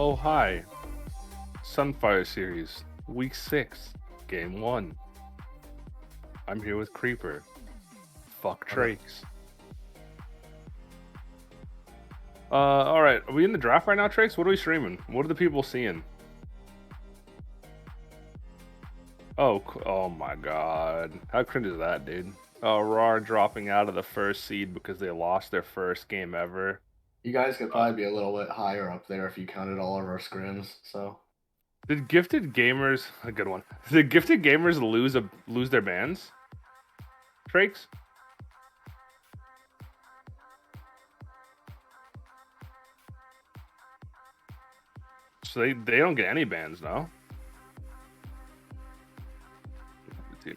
Oh, hi. Sunfire series, week 6, game 1. I'm here with Creeper. Fuck Okay. Trakes. Alright, are we in the draft right now, Trakes? What are we streaming? What are the people seeing? Oh my god. How cringe is that, dude? Oh, Rar dropping out of the first seed because they lost their first game ever. You guys could probably be a little bit higher up there if you counted all of our scrims. So Did Gifted Gamers, a good one, did Gifted Gamers lose their bans? Trakes? So they don't get any bans now. do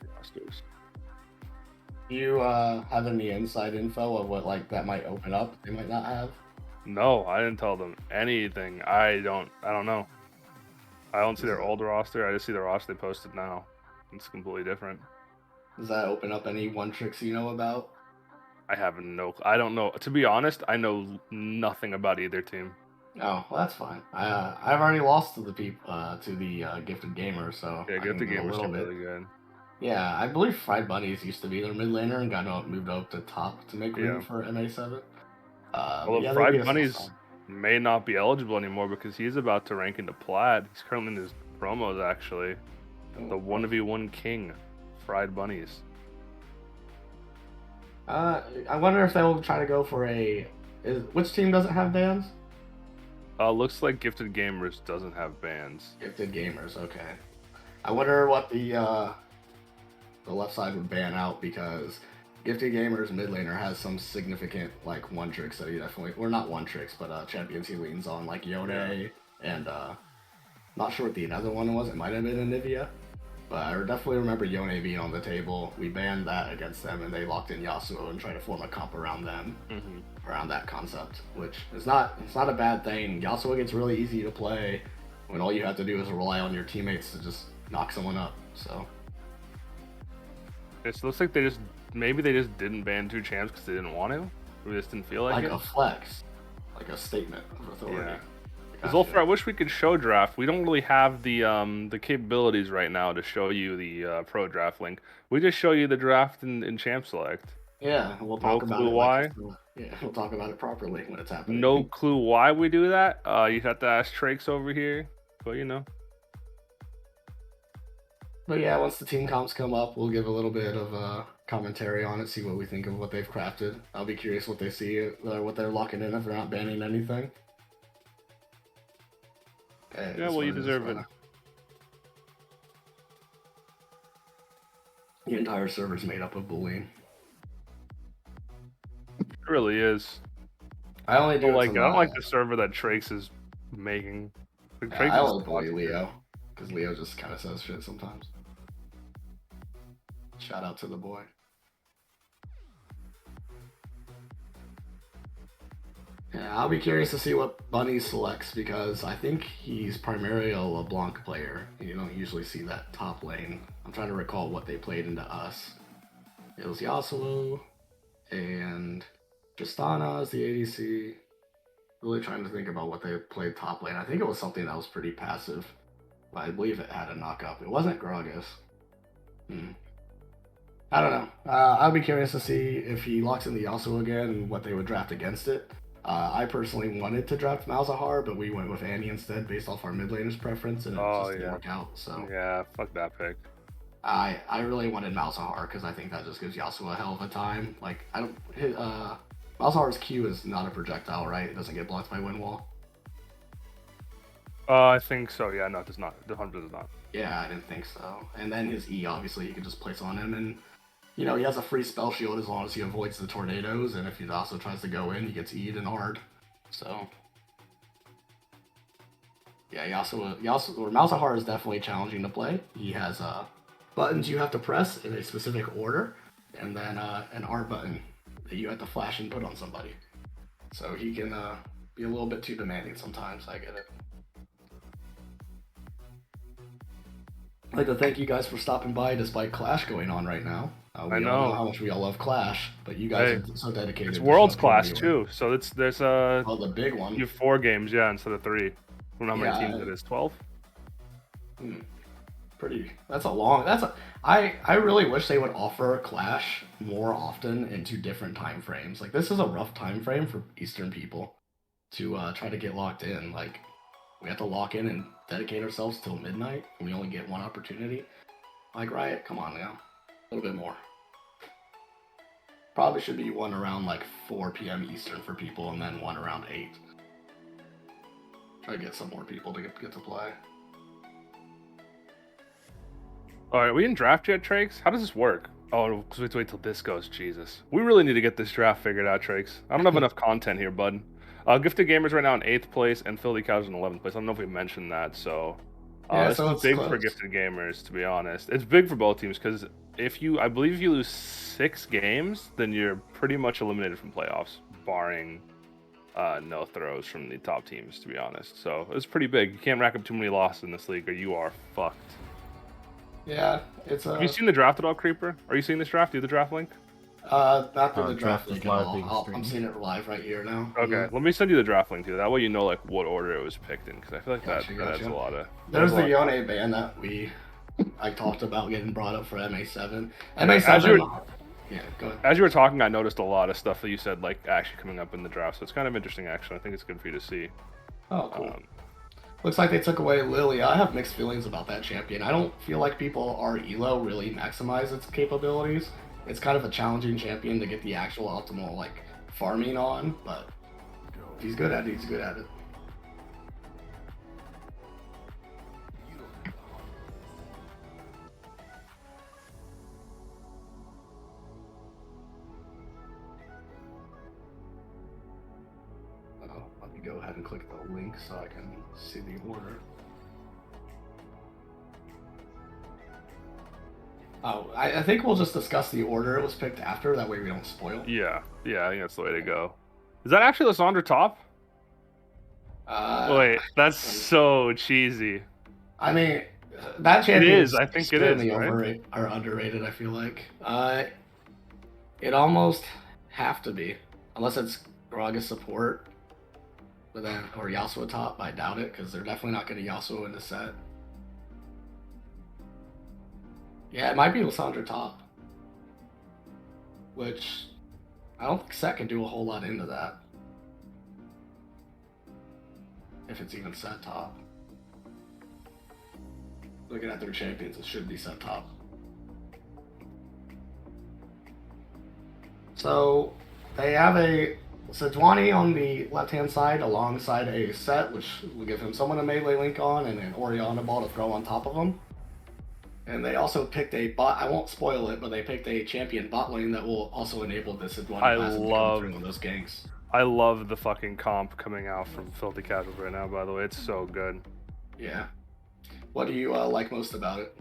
you have any inside info of what like that might open up? They might not have. No, I didn't tell them anything. I don't know. I don't see their old roster. I just see the roster they posted now. It's completely different. Does that open up any one tricks you know about? I have I don't know. To be honest, I know nothing about either team. Oh, well, that's fine. I've already lost to the gifted gamer, so Yeah, I can Gifted do a Gamers little are bit. really good. Yeah, I believe Fried Bunnies used to be their mid laner and got moved up to top to make room for MA7. Although Yeah, they beat Fried us Bunnies last time. may not be eligible anymore because he's about to rank into Plat. He's currently in his promos actually. The 1v1 king, Fried Bunnies. I wonder if they'll try to go for which team doesn't have bans? Looks like Gifted Gamers doesn't have bans. Gifted Gamers, okay. I wonder what the left side would ban out because Gifted Gamers mid laner has some significant like one tricks that he definitely, or not one tricks, but champions he leans on like Yone and not sure what the other one was. It might have been Anivia, but I definitely remember Yone being on the table. We banned that against them, and they locked in Yasuo and tried to form a comp around them, around that concept, which is not a bad thing. Yasuo gets really easy to play when all you have to do is rely on your teammates to just knock someone up. So it looks like maybe they just didn't ban 2 champs because they didn't want to, or they just didn't feel like it. Like a flex, like a statement of authority. Yeah. Zulfer, I wish we could show draft. We don't really have the capabilities right now to show you the pro draft link. We just show you the draft in Champ Select. Yeah, we'll talk about it. Why? Yeah, we'll talk about it properly when it's happening. No clue why we do that. You'd have to ask Trakes over here, but you know. But yeah, once the team comps come up, we'll give a little bit of commentary on it, see what we think of what they've crafted. I'll be curious what they see, what they're locking in if they're not banning anything. Yeah, well, you deserve it. The entire server's made up of bullying. It really is. I only do I don't like the server that Trakes is making. I only bully Leo because Leo just kind of says shit sometimes. Shout out to the boy. Yeah, I'll be curious to see what Bunny selects because I think he's primarily a LeBlanc player. You don't usually see that top lane. I'm trying to recall what they played into us. It was Yasuo and Tristana as the ADC. Really trying to think about what they played top lane. I think it was something that was pretty passive. But I believe it had a knock up. It wasn't Gragas. I don't know. I'll be curious to see if he locks in the Yasuo again and what they would draft against it. I personally wanted to draft Malzahar, but we went with Annie instead based off our mid laner's preference, and it just didn't work out. So yeah, fuck that pick. I really wanted Malzahar because I think that just gives Yasuo a hell of a time. Like Malzahar's Q is not a projectile, right? It doesn't get blocked by wind wall. I think so. Yeah, no, it does not. The 100 does not. Yeah, I didn't think so. And then his E, obviously, you can just place on him, and you know, he has a free spell shield as long as he avoids the tornadoes, and if he also tries to go in, he gets E'd and hard. So, yeah, Malzahar is definitely challenging to play. He has buttons you have to press in a specific order, and then an R button that you have to flash and put on somebody. So he can be a little bit too demanding sometimes, I get it. I'd like to thank you guys for stopping by despite Clash going on right now. We all know how much we all love Clash, but you guys are so dedicated. It's Worlds Clash too, so there's the big one. You have 4 games, yeah, instead of 3. From how many teams it is? 12? That's a long. I really wish they would offer Clash more often into different time frames. Like this is a rough time frame for Eastern people to try to get locked in. Like we have to lock in and dedicate ourselves till midnight, and we only get one opportunity. Like Riot, come on now, a little bit more. Probably should be one around like 4 p.m. Eastern for people, and then one around 8. Try to get some more people to get to play. All right, we in draft yet, Trakes? How does this work? Oh, because we have to wait till this goes. Jesus. We really need to get this draft figured out, Trakes. I don't have enough content here, bud. Gifted Gamers right now in 8th place, and Filthy Cows in 11th place. I don't know if we mentioned that, so... Yeah, so it's big close for Gifted Gamers, to be honest. It's big for both teams, because I believe if you lose 6 games, then you're pretty much eliminated from playoffs, barring no throws from the top teams, to be honest. So it's pretty big. You can't rack up too many losses in this league, or you are fucked. Yeah, it's Have you seen the draft at all, Creeper? Are you seeing this draft? Do you have the draft link? Not through the draft link at all. I'm seeing it live right here now. Okay, let me send you the draft link too. That way you know like what order it was picked in, because I feel like that adds a lot of. There's the Yone ban that I talked about getting brought up for MA7. MA7. Yeah, go ahead. As you were talking, I noticed a lot of stuff that you said like actually coming up in the draft, so it's kind of interesting. Actually, I think it's good for you to see. Oh, cool. Looks like they took away Lilia. I have mixed feelings about that champion. I don't feel like people our elo really maximize its capabilities. It's kind of a challenging champion to get the actual optimal like farming on, but if he's good at it, he's good at it. Let me go ahead and click the link so I can see the order. Oh, I think we'll just discuss the order it was picked after. That way we don't spoil. Yeah, I think that's the way to go. Is that actually Lysandra top? Wait, that's so cheesy. I mean, that champion is. I think it is. Right? Or underrated. I feel like it almost have to be, unless it's Gragas support, but then or Yasuo top. I doubt it because they're definitely not going to Yasuo in the set. Yeah, it might be Lysandra top, which I don't think set can do a whole lot into that. If it's even set top. Looking at their champions, it should be set top. So they have a Sejuani on the left-hand side alongside a set, which will give him someone a melee link on and an Orianna ball to throw on top of him. And they also picked a bot. I won't spoil it, but they picked a champion bot lane that will also enable this Sejuani passive to come through in those ganks. I love the fucking comp coming out from Filthy Casuals right now, by the way. It's so good. Yeah. What do you like most about it?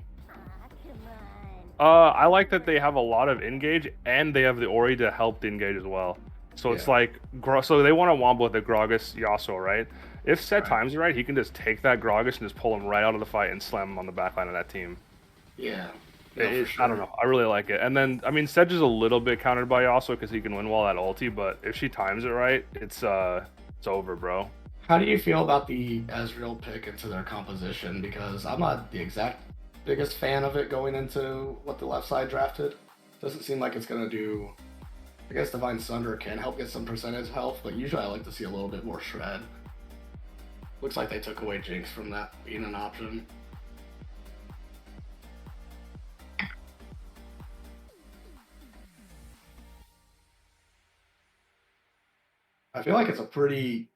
I like that they have a lot of engage, and they have the Ori to help the engage as well. So it's like, so they want to wombo with the Gragas Yasuo, right? If Set times it right, he can just take that Gragas and just pull him right out of the fight and slam him on the backline of that team. Yeah. For sure. I don't know. I really like it. And then, I mean, Sedge is a little bit countered by Yasuo because he can win while at ulti, but if she times it right, it's over, bro. How do you feel about the Ezreal pick into their composition? Because I'm not the exact biggest fan of it going into what the left side drafted. Doesn't seem like it's going to do... I guess Divine Sunder can help get some percentage health, but usually I like to see a little bit more shred. Looks like they took away Jinx from that being an option. I feel like it's a pretty,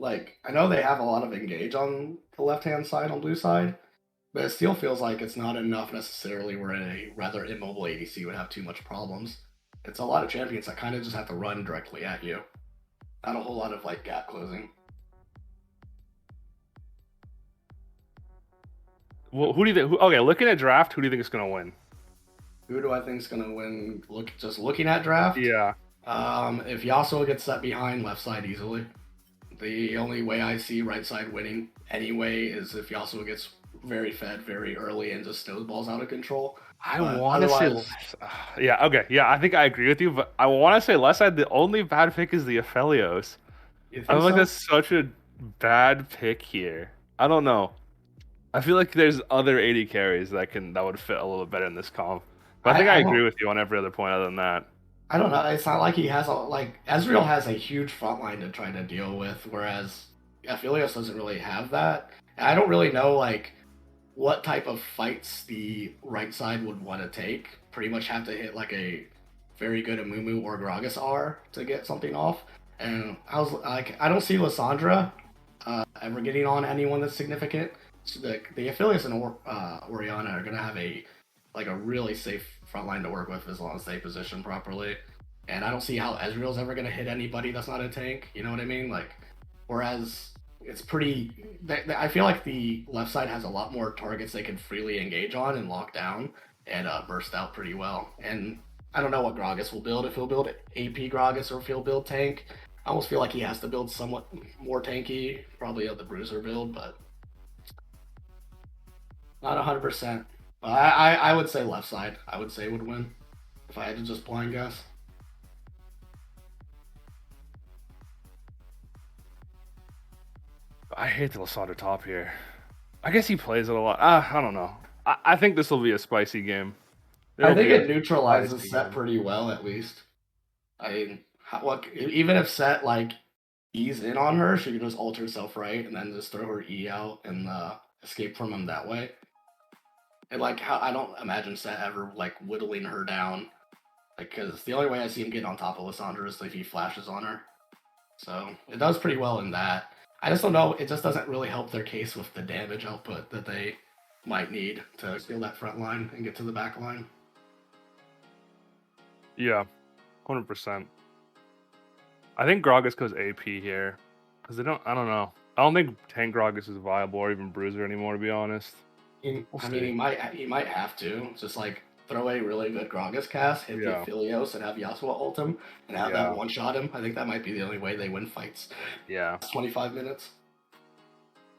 I know they have a lot of engage on the left-hand side on blue side, but it still feels like it's not enough necessarily where a rather immobile ADC would have too much problems. It's a lot of champions that kind of just have to run directly at you. Not a whole lot of, gap closing. Well, who do you think? Okay, looking at draft, who do you think is going to win? Who do I think is going to win? Just looking at draft? Yeah. If Yasuo gets set behind, left side easily. The only way I see right side winning anyway is if Yasuo gets very fed very early and just snowballs out of control. I want to say... Yeah, okay. Yeah, I think I agree with you, but I want to say left side, the only bad pick is the Aphelios. I feel like that's such a bad pick here. I don't know. I feel like there's other AD carries that would fit a little better in this comp. But I think I I agree don't with you on every other point other than that. I don't know. It's not like he has a like Ezreal has a huge front line to try to deal with, whereas Aphelios doesn't really have that. And I don't really know like what type of fights the right side would want to take. Pretty much have to hit like a very good Amumu or Gragas R to get something off. And I was like, I don't see Lissandra ever getting on anyone that's significant. So the Aphelios and Oriana are gonna have a really safe front line to work with as long as they position properly. And I don't see how Ezreal's ever gonna hit anybody that's not a tank. You know what I mean? Like, whereas it's pretty. I feel like the left side has a lot more targets they can freely engage on and lock down and burst out pretty well. And I don't know what Gragas will build. If he'll build AP Gragas or if he'll build tank. I almost feel like he has to build somewhat more tanky, probably of the Bruiser build, but not 100%. I would say left side. I would say would win if I had to just blind guess. I hate the Lissandra top here. I guess he plays it a lot. I don't know. I think this will be a spicy game. I think it neutralizes Set pretty well, at least. I mean, even if Set like E's in on her, she can just ult herself right and then just throw her E out and escape from him that way. And like, how I don't imagine Set ever like whittling her down, like because the only way I see him getting on top of Lissandra is if he flashes on her. So it does pretty well in that. I just don't know. It just doesn't really help their case with the damage output that they might need to steal that front line and get to the back line. Yeah, 100%. I think Gragas goes AP here because they don't. I don't know. I don't think tank Gragas is viable or even Bruiser anymore, to be honest. He might have to just like throw a really good Gragas cast, hit the Aphelios, and have Yasuo ult him, and have that one shot him. I think that might be the only way they win fights. Yeah. 25 minutes.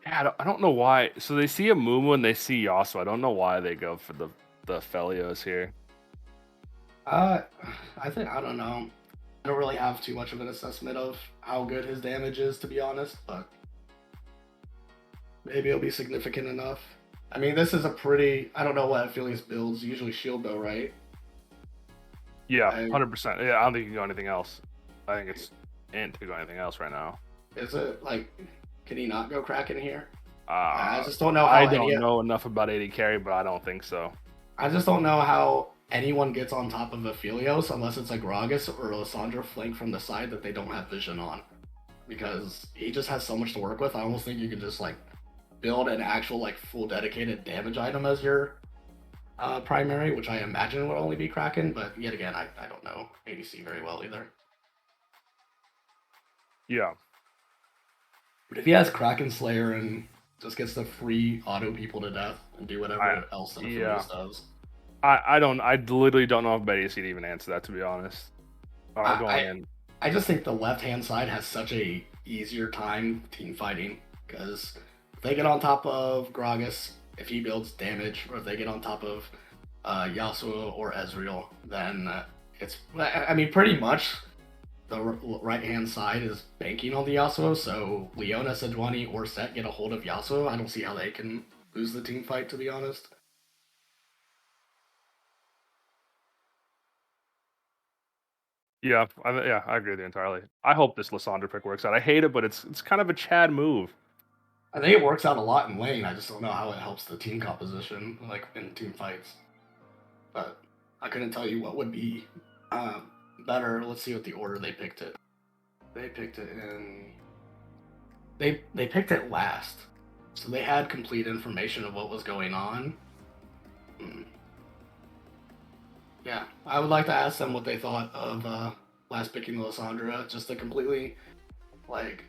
Yeah, I don't know why. So they see Amumu and they see Yasuo. I don't know why they go for the Aphelios here. I don't know. I don't really have too much of an assessment of how good his damage is, to be honest, but maybe it'll be significant enough. I mean, this is a pretty. I don't know what Aphelios builds. Usually shield though, right? Yeah, 100%. Yeah, I don't think you can go anything else. I think it's int to go anything else right now. Is it like? Can he not go Kraken here? I just don't know. I don't know enough about AD carry, but I don't think so. I just don't know how anyone gets on top of Aphelios unless it's a Gragas or a Lissandra flank from the side that they don't have vision on, because he just has so much to work with. I almost think you can just like build an actual like full dedicated damage item as your primary, which I imagine would only be Kraken, but yet again, I don't know ADC very well either. Yeah. But if he has Kraken Slayer and just gets to free auto people to death and do whatever else that Aphelios does. I literally don't know if ADC to even answer that, to be honest. I just think the left-hand side has such a easier time team fighting, because if they get on top of Gragas, if he builds damage, or if they get on top of Yasuo or Ezreal, then it's, I mean, pretty much the right-hand side is banking on the Yasuo, so Leona, Sejuani, or Set get a hold of Yasuo. I don't see how they can lose the team fight, to be honest. Yeah, I agree with you entirely. I hope this Lissandra pick works out. I hate it, but it's kind of a Chad move. I think it works out a lot in lane. I just don't know how it helps the team composition, like in team fights. But I couldn't tell you what would be better. Let's see what the order they picked it. They picked it in. They picked it last, so they had complete information of what was going on. Yeah, I would like to ask them what they thought of last picking Lissandra, just to completely like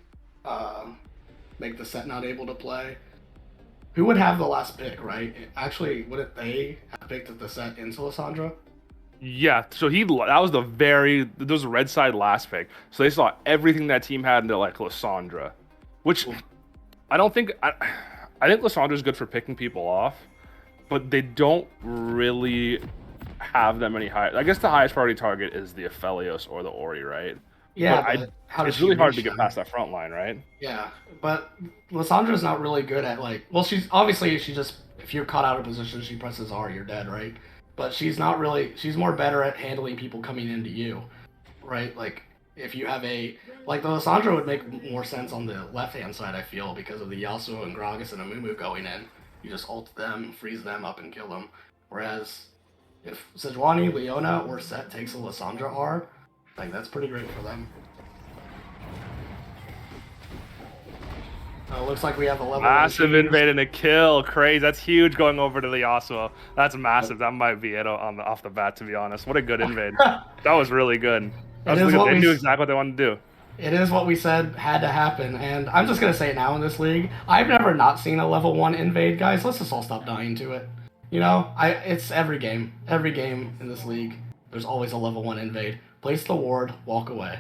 make the Set not able to play. Who would have the last pick, right? Actually, wouldn't they have picked the Set into Lissandra? Yeah, so that was there was a red side last pick. So they saw everything that team had into like Lissandra, which I don't think, I think Lissandra's good for picking people off, but they don't really have that many high. I guess the highest priority target is the Aphelios or the Ori, right? Yeah, But but how does it's she really hard to reach get them? past that front line, right? Yeah, but Lissandra's not really good at like. Well, she's obviously she just if you're caught out of position, she presses R, you're dead, right? But she's not really. She's more better at handling people coming into you, right? Like if you have a like the Lissandra would make more sense on the left hand side. I feel because of the Yasuo and Gragas and Amumu going in, you just ult them, freeze them up, and kill them. Whereas if Sejuani, Leona, or Set takes a Lissandra R, like that's pretty great for them. Looks like we have a level Massive 1 invade and a kill. Crazy. That's huge going over to the Yasuo. That's massive. That might be it off the bat, to be honest. What a good invade. That was really good. That It was is really good. what They we knew exactly what they wanted to do. it is what we said had to happen, and I'm just gonna say it now in this league. I've never not seen a level 1 invade, guys. Let's just all stop dying to it. You know, it's every game. Every game in this league, there's always a level 1 invade. Place the ward, walk away.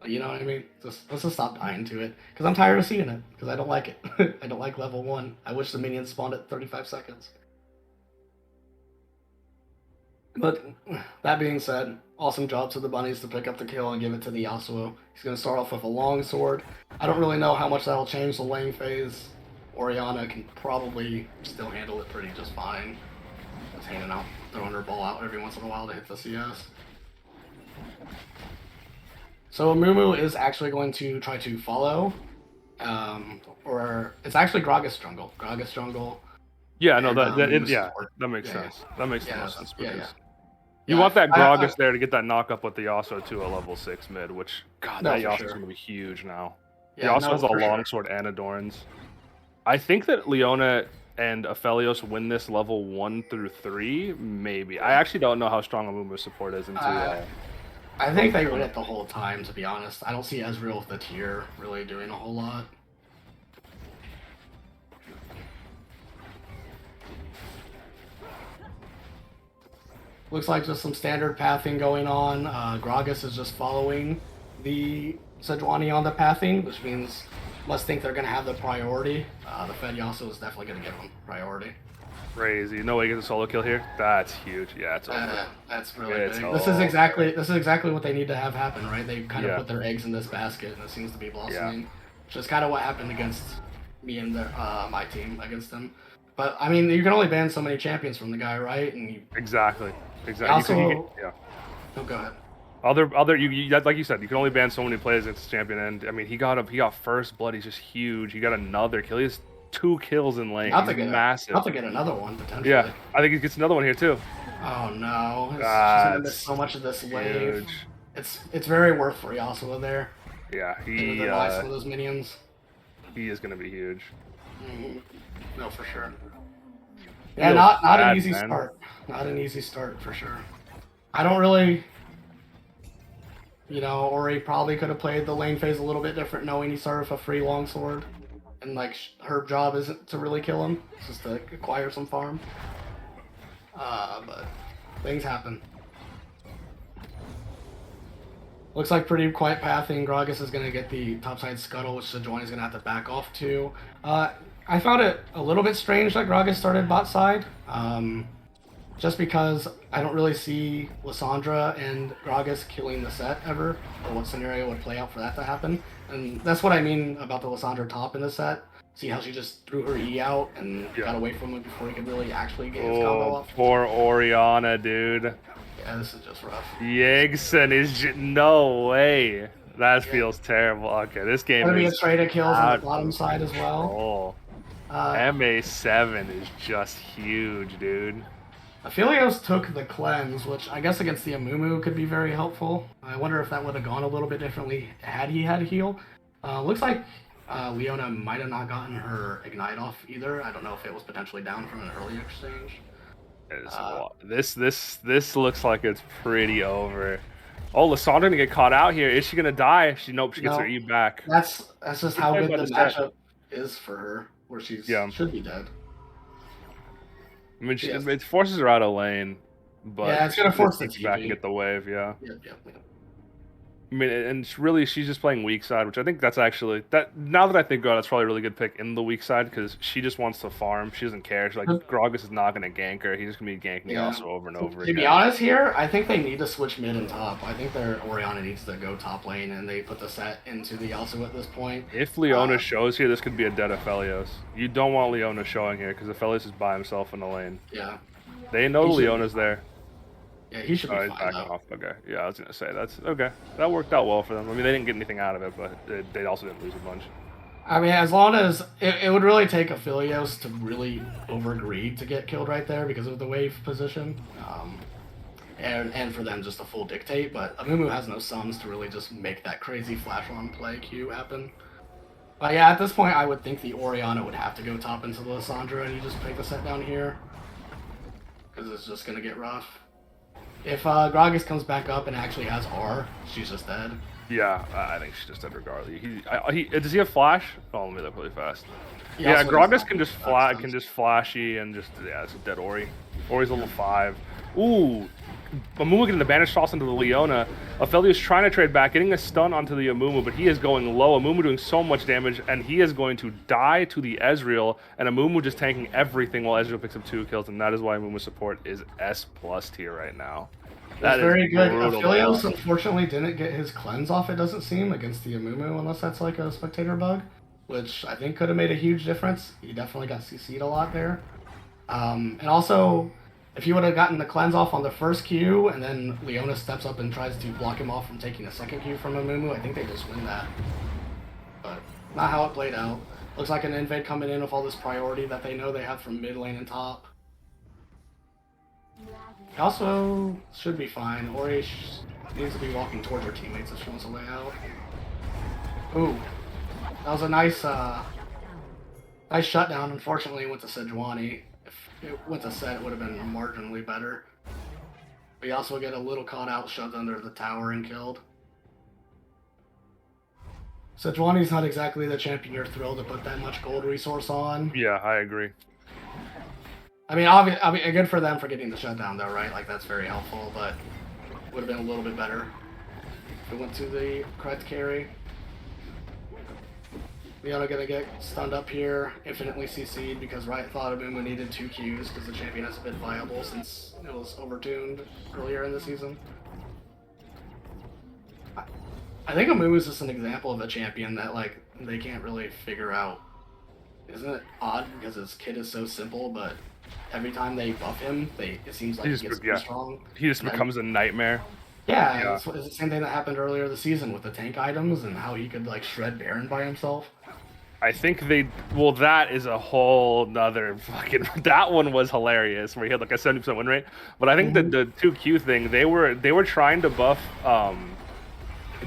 You know what I mean? Let's just stop dying to it. Because I'm tired of seeing it. Because I don't like it. I don't like level 1. I wish the minions spawned at 35 seconds. But that being said, awesome job to the bunnies to pick up the kill and give it to the Yasuo. He's going to start off with a long sword. I don't really know how much that'll change the lane phase. Orianna can probably still handle it pretty just fine. Just handing out, throwing her ball out every once in a while to hit the CS. So Mumu is actually going to try to follow, or it's actually Gragas jungle. Gragas jungle. Yeah, no, and, that makes sense. That makes the most sense because you want that Gragas there to get that knock up with the Yasuo to a level 6 mid, which God, that Yasuo's gonna be huge now. He also has a longsword and Adorns. I think that Leona and Aphelios win this level 1 through 3, maybe. I actually don't know how strong Amumu's support is until. I think they win it the whole time, to be honest. I don't see Ezreal with the tier really doing a whole lot. Looks like just some standard pathing going on. Gragas is just following the Sejuani on the pathing, which means must think they're going to have the priority. The Fed Yasuo is definitely going to give them priority. Crazy. No way he gets a solo kill here. That's huge. Yeah, it's over. That's really big. This is exactly what they need to have happen, right? They kind of put their eggs in this basket, and it seems to be blossoming. Which is kind of what happened against me and my team against them. But I mean, you can only ban so many champions from the guy, right? And Exactly. Also, oh, go ahead. Like you said, you can only ban so many players against the champion, and I mean, he got first blood. He's just huge. He got another kill. He has 2 kills in lane. He's massive. Not to get another one potentially. Yeah, I think he gets another one here too. Oh no! She's gonna miss so much of this wave. It's very worth for Yasuo there. Yeah, some of those minions. He is gonna be huge. No, for sure. Yeah, not an easy start. Not an easy start for sure. I don't really. Ori probably could have played the lane phase a little bit different, knowing he started with a free longsword. And, like, her job isn't to really kill him, it's just to acquire some farm. But things happen. Looks like pretty quiet pathing. Gragas is going to get the topside scuttle, which Sejuani is going to have to back off to. I found it a little bit strange that Gragas started bot side. Just because I don't really see Lissandra and Gragas killing the set ever, or what scenario would play out for that to happen. And that's what I mean about the Lissandra top in the set. See how she just threw her E out and got away from him before he could really actually get his combo off? Poor Orianna, dude. Yeah, this is just rough. Yegson is no way. That feels terrible. Okay, this game is... Gonna be a trade of kills on the bottom side as well. MA7 is just huge, dude. Aphelios took the cleanse, which I guess against the Amumu could be very helpful. I wonder if that would have gone a little bit differently had he had heal. Looks like Leona might have not gotten her ignite off either. I don't know if it was potentially down from an early exchange. This looks like it's pretty over. Oh, Lissandra gonna get caught out here. Is she gonna die? She gets her E back. That's just how good the matchup is for her, where she should be dead. I mean, it forces her out of lane, but it's gonna force the back and get the wave. Yeah. Yep. I mean, and really, she's just playing weak side, which I think that's actually that. Now that I think about it, that's probably a really good pick in the weak side because she just wants to farm. She doesn't care. She's like Gragas is not going to gank her. He's just going to be ganking Yasuo over and over again. To be honest, here I think they need to switch mid and top. I think their Orianna needs to go top lane, and they put the set into the Yasuo at this point. If Leona shows here, this could be a dead Aphelios. You don't want Leona showing here because Aphelios is by himself in the lane. Yeah, they know Leona's there. Yeah, he should be fine, backing off. Okay, yeah, I was gonna say that's okay. That worked out well for them. I mean, they didn't get anything out of it, but they also didn't lose a bunch. I mean, as long as it would really take Aphelios to really overgreed to get killed right there because of the wave position, and for them just to full dictate. But Amumu has no sums to really just make that crazy flash on play Q happen. But yeah, at this point, I would think the Orianna would have to go top into the Lissandra, and you just take the set down here because it's just gonna get rough. If Gragas comes back up and actually has R, she's just dead. Yeah, I think she's just dead regardless. Does he have flash? Oh, let me look really fast. Yeah, Gragas can just flashy and just it's a dead Ori. Ori's level 5. Ooh, Amumu getting the banish toss into the Leona. Aphelios trying to trade back, getting a stun onto the Amumu, but he is going low. Amumu doing so much damage, and he is going to die to the Ezreal, and Amumu just tanking everything while Ezreal picks up 2 kills, and that is why Amumu support is S+ tier right now. That's very good. Aphelios unfortunately didn't get his cleanse off, it doesn't seem, against the Amumu, unless that's like a spectator bug, which I think could have made a huge difference. He definitely got CC'd a lot there. And also, if he would have gotten the cleanse off on the first Q, and then Leona steps up and tries to block him off from taking a second Q from Amumu, I think they just win that. But not how it played out. Looks like an invade coming in with all this priority that they know they have from mid lane and top. Also, should be fine. Ori needs to be walking towards her teammates if she wants a way out. Ooh, that was a nice shutdown. Unfortunately, it went to Sejuani. If it went to Set, it would have been marginally better. We also get a little caught out, shoved under the tower, and killed. Sejuani's not exactly the champion you're thrilled to put that much gold resource on. Yeah, I agree. I mean, good for them for getting the shutdown, though, right? Like, that's very helpful, but would have been a little bit better if it went to the correct carry. Leona gonna get stunned up here, infinitely CC'd because Riot thought Amumu needed 2 Qs because the champion hasn't been viable since it was overtuned earlier in the season. I think Amumu is just an example of a champion that, like, they can't really figure out. Isn't it odd because his kit is so simple, but every time they buff him, it seems like he gets too strong. He just becomes a nightmare. Yeah, it's the same thing that happened earlier this season with the tank items and how he could like shred Baron by himself. I think that is a whole nother fucking. That one was hilarious where he had like a 70% win rate. But I think the 2Q thing, they were trying to buff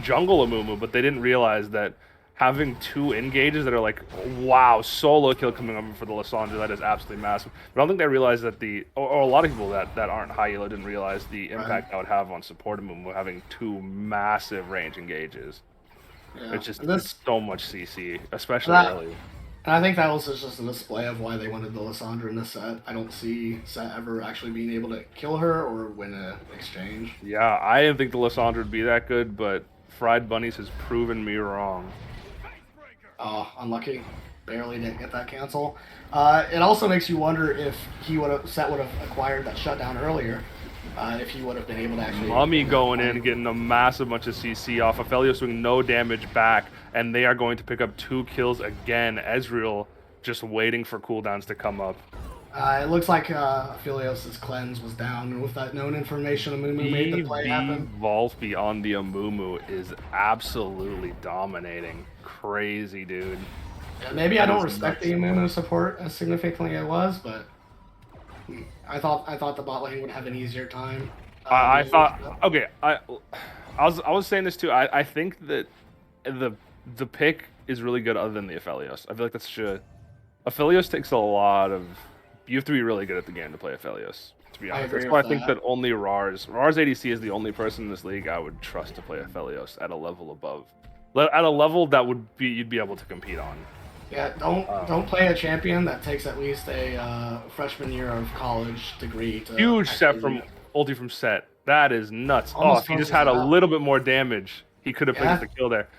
jungle Amumu, but they didn't realize that having 2 engages that are like, wow, solo kill coming over for the Lissandra, that is absolutely massive. But I don't think they realized that or a lot of people that aren't high elo didn't realize the impact that would have on support Amumu having 2 massive range engages. Yeah. It's so much CC, especially early. And I think that was just a display of why they wanted the Lissandra in the set. I don't see Set ever actually being able to kill her or win an exchange. Yeah, I didn't think the Lissandra would be that good, but Fried Bunnies has proven me wrong. Oh, unlucky. Barely didn't get that cancel. It also makes you wonder if Set would have acquired that shutdown earlier. If he would have been able to actually... Mummy going in, getting a massive bunch of CC off. Aphelios doing no damage back, and they are going to pick up 2 kills again. Ezreal just waiting for cooldowns to come up. It looks like Aphelios' cleanse was down, and with that known information, Amumu made the play happen. Volsby on the Amumu is absolutely dominating. Crazy, dude. Yeah, maybe I don't respect the Amumu support as significantly as it was, but I thought the bot lane would have an easier time. I was saying this too. I think that the pick is really good other than the Aphelios. I feel like that's Aphelios takes a lot of. You have to be really good at the game to play Aphelios, to be honest. That's why I think that only Rars ADC is the only person in this league I would trust to play Aphelios at a level above, at a level that you'd be able to compete on. Yeah, don't play a champion that takes at least a freshman year of college degree. Huge set from ulti from Set. That is nuts. Oh, if he just had a little bit more damage, He could have picked up the kill there.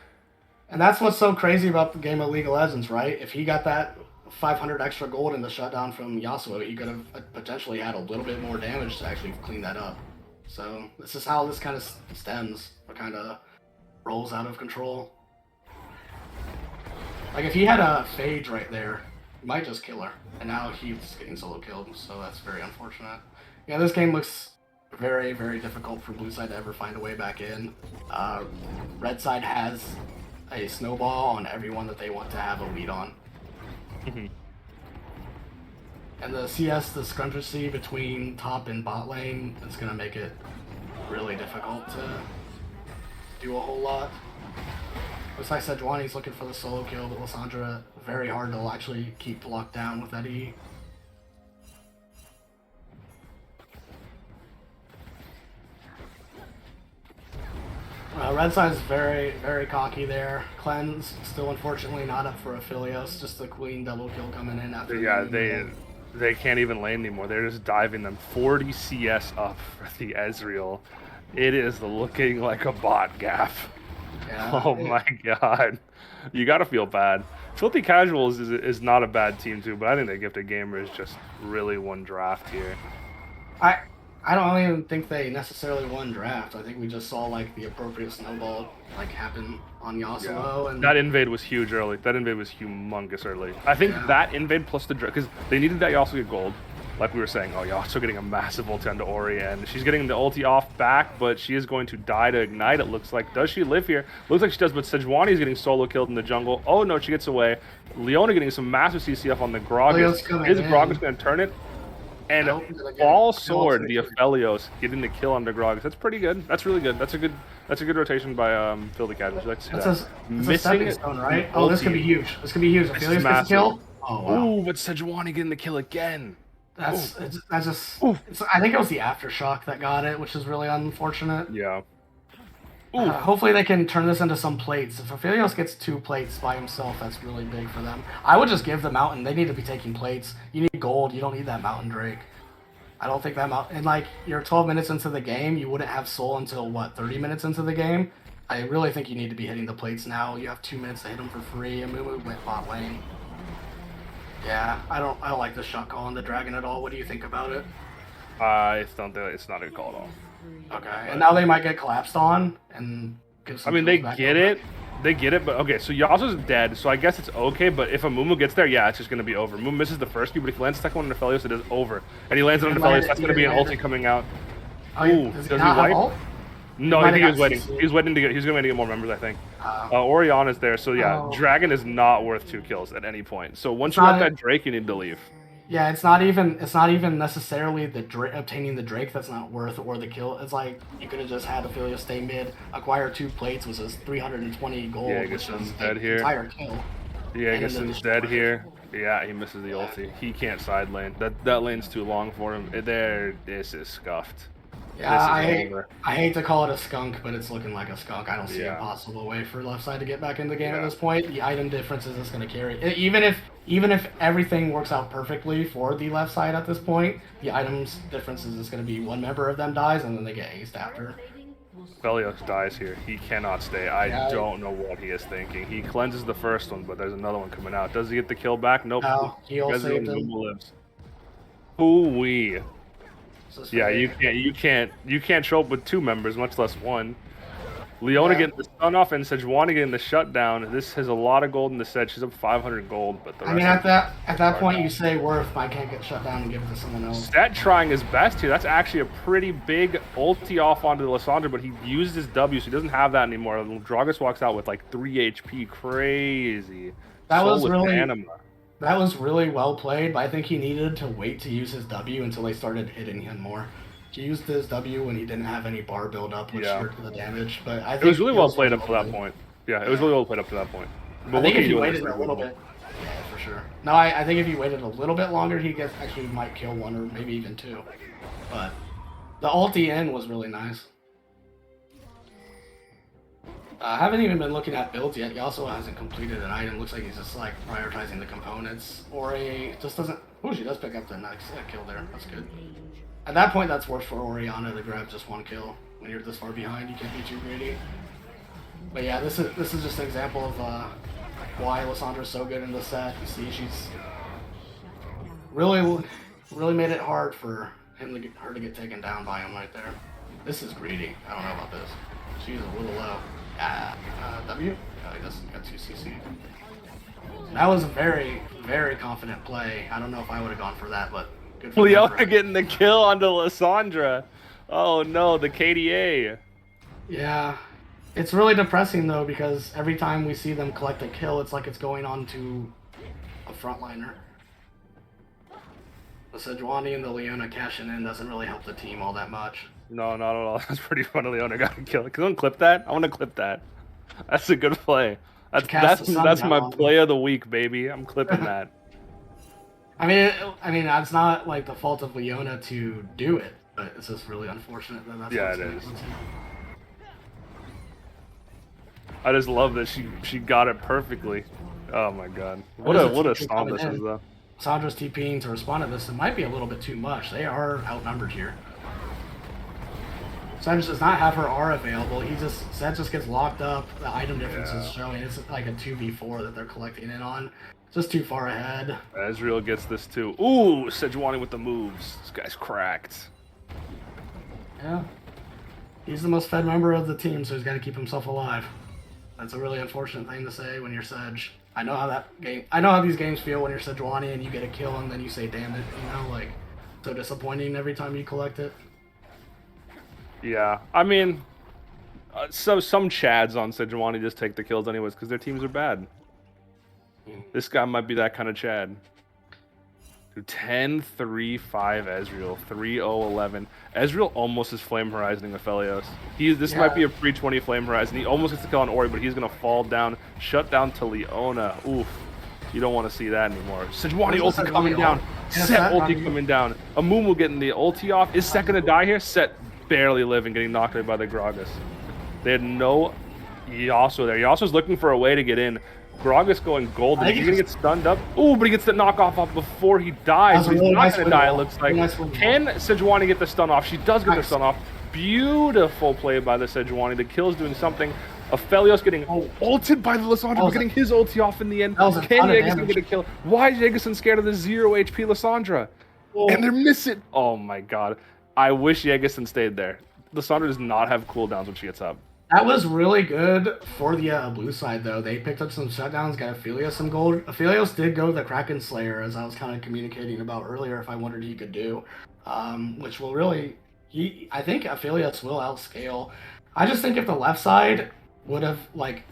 And that's what's so crazy about the game of League of Legends, right? If he got that 500 extra gold in the shutdown from Yasuo, he could have potentially had a little bit more damage to actually clean that up. So this is how this kind of stems. What kind of rolls out of control. Like if he had a Phage right there, he might just kill her. And now he's getting solo killed, so that's very unfortunate. Yeah, this game looks very, very difficult for blue side to ever find a way back in. Red side has a snowball on everyone that they want to have a lead on. And the CS discrepancy between top and bot lane is going to make it really difficult to do a whole lot. Looks like Sejuani's looking for the solo kill, but Lissandra very hard to actually keep locked down with that E. Red side's very, very cocky there. Cleanse still unfortunately not up for Aphelios, just the clean double kill coming in after. Yeah, they can't even lane anymore. They're just diving them 40 CS up for the Ezreal. It is looking like a bot gaff. Yeah, oh my god. You gotta feel bad. Filthy Casuals is not a bad team too, but I think that Gifted Gamer is just really one draft here. I don't even think they necessarily won draft. I think we just saw like the appropriate snowball like happen on Yasuo. Yeah. And that invade was huge early. That invade was humongous early. I think that invade plus the draft, because they needed that Yasuo get gold. Like we were saying, oh, Yasuo getting a massive ulti onto Ori, and she's getting the ulti off back, but she is going to die to ignite, it looks like. Does she live here? Looks like she does, but Sejuani is getting solo killed in the jungle. Oh no, she gets away. Leona getting some massive CCF on the Gragas. Is Gragas going to turn it? And Fall Sword, the Aphelios, getting the kill under Gragas. That's pretty good. That's really good. That's a good rotation by Filthy Casuals. That's a stepping stone, right? Oh, this could be huge. This could be huge. Aphelios gets the kill. Oh wow. Ooh, but Sejuani getting the kill again. That's just. I think it was the aftershock that got it, which is really unfortunate. Yeah. Hopefully they can turn this into some plates. If Aphelios gets 2 plates by himself, that's really big for them. I would just give the mountain. They need to be taking plates. You need gold. You don't need that mountain Drake. I don't think that mountain. And like you're 12 minutes into the game, you wouldn't have soul until what 30 minutes into the game. I really think you need to be hitting the plates now. You have 2 minutes to hit them for free. And Mumu went bot lane. Yeah, I don't like the shot call on the dragon at all. What do you think about it? I don't think it's not a good call at all. Okay, and now they might get collapsed on and give some. I mean, they get it. They get it, but okay, so Yasuo's dead, so I guess it's okay, but if a Mumu gets there, yeah, it's just going to be over. Mumu misses the first Q, but if he lands the second one on Aphelios, it is over. And he lands it on Aphelios, that's going to be an ulti coming out. Ooh, does he wipe? No, I think he was waiting. He was waiting to get more members, I think. Oriana's there, so yeah, Dragon is not worth 2 kills at any point. So once you have that Drake, you need to leave. Yeah, it's not even necessarily the obtaining the Drake that's not worth or the kill. It's like you could have just had Aphelios stay mid, acquire 2 plates, which is 320 gold, yeah, which is dead here. Entire kill. Yeah, Gison's dead here. Yeah, he misses the ulti. He can't side lane. That lane's too long for him. This is scuffed. Yeah, I hate to call it a skunk, but it's looking like a skunk. I don't see a possible way for left side to get back in the game at this point. The item differences is going to carry. Even if everything works out perfectly for the left side at this point, the items differences is going to be 1 member of them dies and then they get aced after. Aphelios dies here. He cannot stay. I don't know what he is thinking. He cleanses the first one, but there's another one coming out. Does he get the kill back? Nope. No, he also saved him. Lives. Ooh-wee. Yeah, you can't show up with 2 members, much less 1. Leona getting the stun off and Sejuani getting the shutdown. This has a lot of gold in the set. She's up 500 gold, but the rest at that point you say worth. I can't get shut down and give it to someone else. Stat trying his best here. That's actually a pretty big ulti off onto Lissandra, but he used his W, so he doesn't have that anymore. Dragas walks out with like 3 HP. Crazy. That was really well played, but I think he needed to wait to use his W until they started hitting him more. He used his W when he didn't have any bar build up, which hurt the damage. But I think it was really well played up to that point. Yeah, it was really well played up to that point. But I think if you waited a little bit, yeah, for sure. No, I think if you waited a little bit longer, he actually might kill 1 or maybe even 2. But the ulti in was really nice. I haven't even been looking at builds yet. He also hasn't completed an item. Looks like he's just like prioritizing the components. Ori just doesn't. Oh, she does pick up the next kill there. That's good. At that point, that's worth for Oriana to grab just 1 kill. When you're this far behind, you can't be too greedy. But yeah, this is just an example of why Lissandra's so good in the set. You see, she's really made it hard for her to get taken down by him right there. This is greedy. I don't know about this. She's a little low. W? He doesn't get 2CC. That was a very, very confident play. I don't know if I would have gone for that, but good for Leona getting the kill onto Lissandra. Oh no, the KDA. Yeah. It's really depressing though, because every time we see them collect a kill, it's like it's going on to a frontliner. The Sejuani and the Leona cashing in doesn't really help the team all that much. No, not at all. That's pretty funny. Leona got a kill. Can someone clip that? I want to clip that. That's a good play. That's my play of the week, baby. I'm clipping that. I mean, that's not like the fault of Leona to do it, but it's just really unfortunate that that's yeah, it is. I just love that she got it perfectly. Oh my god, what a stomp this is though. Sandra's TPing to respond to this. It might be a little bit too much. They are outnumbered here. Sandra does not have her R available. Set just gets locked up. The item difference is showing. It's like a 2v4 that they're collecting in on. Just too far ahead. Ezreal gets this too. Ooh, Sejuani with the moves. This guy's cracked. Yeah. He's the most fed member of the team, so he's got to keep himself alive. That's a really unfortunate thing to say when you're Sedge. I know how these games feel when you're Sejuani and you get a kill and then you say, damn it, you know, like, so disappointing every time you collect it. Yeah, I mean, some Chads on Sejuani just take the kills anyways because their teams are bad. This guy might be that kind of Chad. 10-3-5 Ezreal, 3-0-11. Ezreal almost is Flame Horizoning Aphelios. This might be a pre-20 Flame Horizon. He almost gets to kill on Ori, but he's going to fall down, shut down to Leona. Oof. You don't want to see that anymore. Sejuani ulti coming down. Set ulti coming down. Amumu getting the ulti off. Is Set going to die here? Set barely living, getting knocked out by the Gragas. They had no Yasuo there. Yasuo's looking for a way to get in. Gragas going golden. He's going to get stunned up. Ooh, but he gets the knockoff off before he dies. He's not going to die, it looks like. Can Sejuani get the stun off? She does get the stun off. Beautiful play by the Sejuani. The kill is doing something. Aphelios getting ulted by the Lissandra, but getting his ulti off in the end. Can Jageson get a kill? Why is Jageson scared of the 0 HP Lissandra? And they're missing. Oh my god. I wish Jageson stayed there. Lissandra does not have cooldowns when she gets up. That was really good for the blue side, though. They picked up some shutdowns, got Aphelios some gold. Aphelios did go the Kraken Slayer, as I was kind of communicating about earlier, if I wondered he could do. Which will really... I think Aphelios will outscale. I just think if the left side would have, like,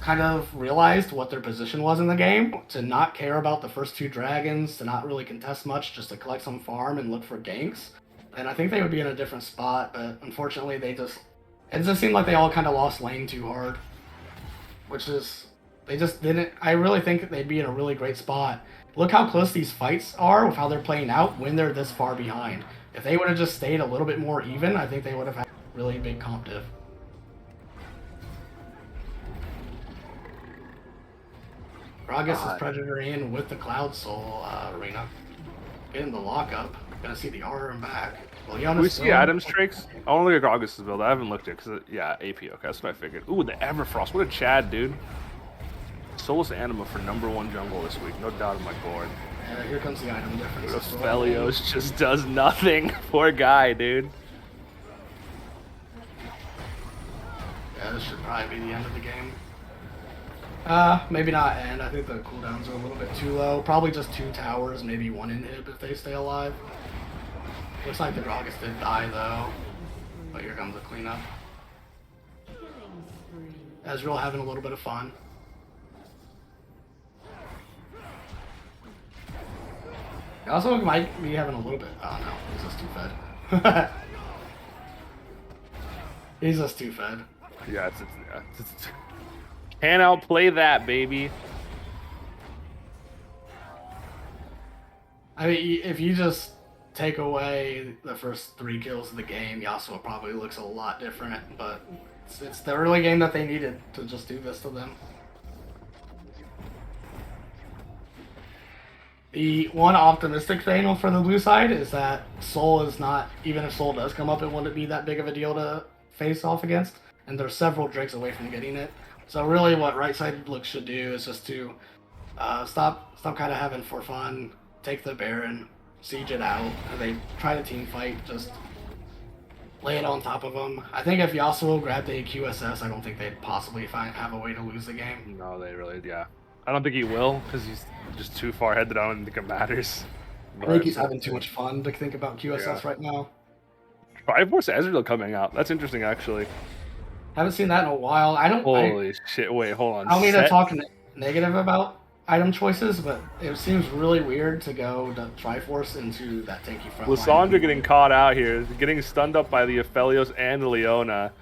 kind of realized what their position was in the game, to not care about the first two dragons, to not really contest much, just to collect some farm and look for ganks, then I think they would be in a different spot, but unfortunately it just seemed like they all kind of lost lane too hard, which is, they just didn't, I really think that they'd be in a really great spot. Look how close these fights are with how they're playing out when they're this far behind. If they would have just stayed a little bit more even, I think they would have had a really big comp diff. Gragas is Predator in with the Cloud Soul arena. Getting the lockup. Gonna see the R and back. Well, we see Adam's tricks. I want to look at Gragas' build. I haven't looked at it because, yeah, AP. Okay, that's what I figured. Ooh, the Everfrost. What a Chad, dude. Soulless Anima for #1 jungle this week. No doubt on my board. Yeah, here comes the item difference. Aphelios just does nothing. Poor guy, dude. Yeah, this should probably be the end of the game. Maybe not end. I think the cooldowns are a little bit too low. Probably just 2 towers, maybe 1 inhib if they stay alive. Looks like the Gragas did die though. But here comes the cleanup. Ezreal having a little bit of fun. He also might be having a little bit. Oh no, he's just too fed. He's just too fed. Yeah, it's can't outplay that, baby. I mean, if you just take away the first 3 kills of the game, Yasuo probably looks a lot different, but it's the early game that they needed to just do this to them. The one optimistic thing for the blue side is that Soul is not, even if Soul does come up, it wouldn't be that big of a deal to face off against. and they're several drakes away from getting it. So really, what right-sided looks should do is just to stop kind of having for fun, take the Baron, siege it out, and they try to team fight, just lay it on top of them. I think if Yasuo grabbed a QSS, I don't think they'd possibly have a way to lose the game. No, they really, yeah. I don't think he will, because he's just too far ahead that I don't think it matters. I think he's having too much fun to think about QSS right now. Triforce Ezreal coming out. That's interesting, actually. Haven't seen that in a while. Holy shit! Wait, hold on. I don't mean to talk negative about item choices, but it seems really weird to go to Triforce into that tanky front line. Lissandra getting caught out here, getting stunned up by the Aphelios and the Leona.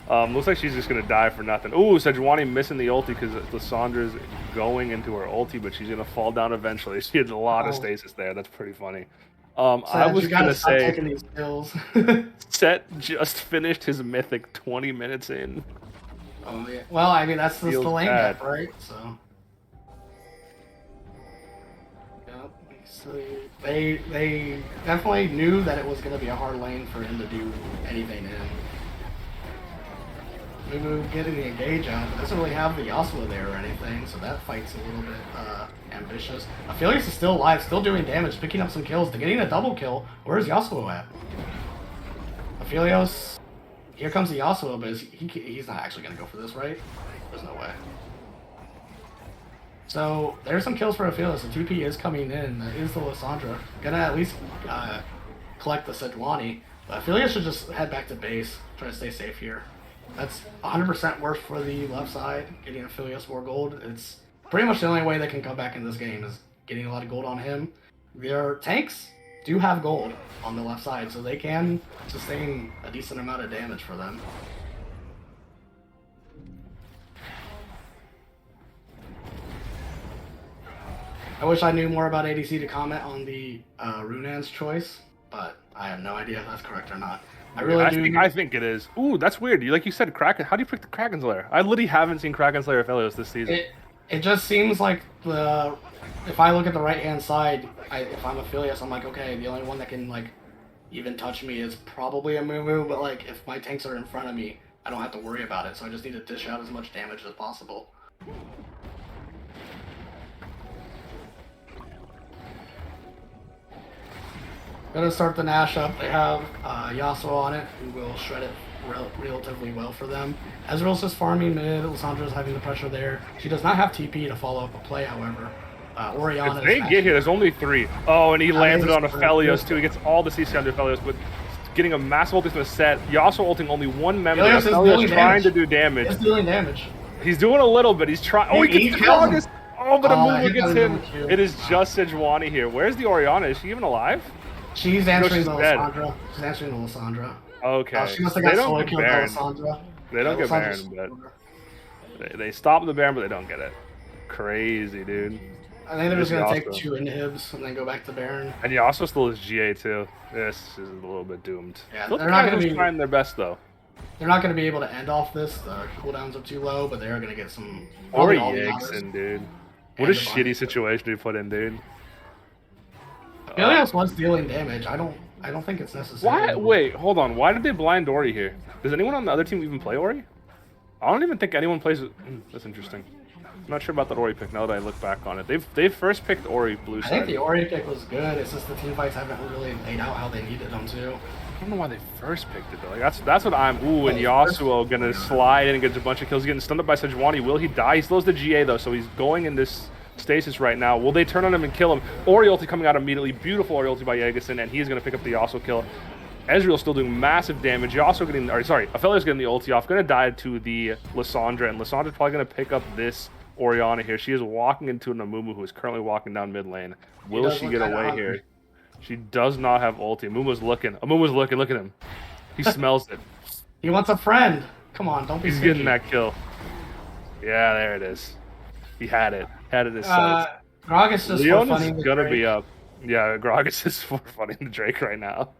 Looks like she's just gonna die for nothing. Ooh, Sejuani missing the ulti because Lissandra's going into her ulti, but she's gonna fall down eventually. She had a lot of stasis there. That's pretty funny. I was gonna say, taking these kills. Set just finished his mythic 20 minutes in. Oh yeah. Well, I mean that's just the lane gap, right? So. Yep. So they definitely knew that it was gonna be a hard lane for him to do anything in. Mumu getting the engage out, but doesn't really have the Yasuo there or anything, so that fight's a little bit ambitious. Aphelios is still alive, still doing damage, picking up some kills, getting a double kill. Where's Yasuo at? Aphelios, here comes the Yasuo, but he's not actually going to go for this, right? There's no way. So, there's some kills for Aphelios. The TP is coming in. That is the Lissandra. Gonna at least collect the Sejuani. But Aphelios should just head back to base, try to stay safe here. That's 100% worth for the left side, getting Aphelios more gold. It's pretty much the only way they can come back in this game is getting a lot of gold on him. Their tanks do have gold on the left side, so they can sustain a decent amount of damage for them. I wish I knew more about ADC to comment on the Runan's choice, but I have no idea if that's correct or not. I think it is. Ooh, that's weird. Like you said, Kraken. How do you pick the Kraken's Lair? I literally haven't seen Kraken's Lair Aphelios this season. It just seems like if I look at the right hand side, if I'm Aphelios, I'm like, okay, the only one that can like even touch me is probably a Mumu, but like if my tanks are in front of me, I don't have to worry about it. So I just need to dish out as much damage as possible. Gonna start the Nash up. They have Yasuo on it, who will shred it relatively well for them. Ezreal's just farming mid. Lissandra's having the pressure there. She does not have TP to follow up a play, however. Orianna. If they get here, there's only 3. Oh, and he landed on Aphelios too. He gets all the CC under Aphelios, but getting a massive ulti from the set. Yasuo ulting only one member. Aphelios trying to do damage. He's doing damage. He's doing a little bit. He's trying. Oh, he gets Gragas. Oh, but a move gets him. It is just Sejuani here. Where's the Orianna? Is she even alive? She's answering the Lissandra. She's answering the Lissandra. Okay. She must have got solo killed by Lissandra. They don't get Baron, but they stop the Baron, but they don't get it. Crazy, dude. I think they're just gonna take 2 inhibs and then go back to Baron. And Yasuo still is GA too. This is a little bit doomed. Yeah, they're not gonna be trying their best though. They're not gonna be able to end off this. The cooldowns are too low, but they are gonna get some. Or Yigson, dude. What a shitty situation to put in, dude. Aphelios was dealing damage. I don't think it's necessary. Why? Wait, hold on. Why did they blind Ori here? Does anyone on the other team even play Ori? I don't even think anyone plays. That's interesting. I'm not sure about that Ori pick now that I look back on it. They first picked Ori blue side. I think the Ori pick was good. It's just the team fights haven't really laid out how they needed them to. I don't know why they first picked it though. Like that's what I'm. Ooh, and Yasuo gonna slide in and get a bunch of kills. He's getting stunned up by Sejuani. Will he die? He slows the GA though, so he's going in this stasis right now. Will they turn on him and kill him? Ori ulti coming out immediately. Beautiful Ori ulti by Yegison, and he's gonna pick up the Yasuo kill. Ezreal still doing massive damage. Yasuo getting, or sorry, Aphelios getting the ulti off. Gonna die to the Lissandra, and Lissandra's probably gonna pick up this Orianna here. She is walking into an Amumu who is currently walking down mid lane. Will she get away here? She does not have ulti. Amumu's looking. Amumu's looking. Look at him. He smells it. He wants a friend. Come on, don't be He's getting that kill. Yeah, there it is. He had it. Had it in his sights. Gragas is Leona's gonna be up. Yeah, Gragas is for funny the Drake right now.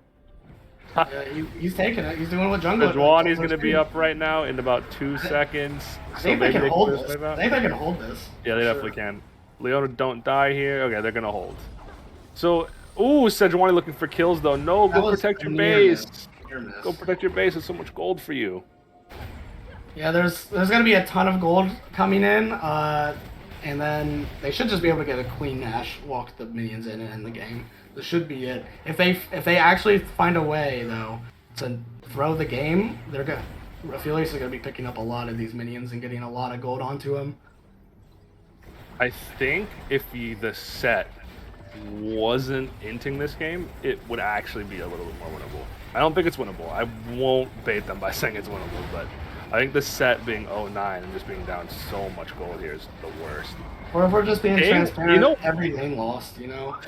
Yeah, he's taking it. He's doing what Jungle. Sejuani's gonna be up right now in about 2 seconds. I think they can hold this. I think they can hold this. Yeah, they definitely can. Leona, don't die here. Okay, they're gonna hold. So, ooh, Sejuani looking for kills though. No, go protect your base. Go protect your base. There's so much gold for you. Yeah, there's gonna be a ton of gold coming in, and then they should just be able to get a clean Nash, walk the minions in, and end the game. This should be it. If they actually find a way though to throw the game, Aphelios is gonna be picking up a lot of these minions and getting a lot of gold onto him. I think if the set wasn't inting this game, it would actually be a little bit more winnable. I don't think it's winnable. I won't bait them by saying it's winnable, but I think the set being 0-9 and just being down so much gold here is the worst. Or if we're just being transparent, every lane lost,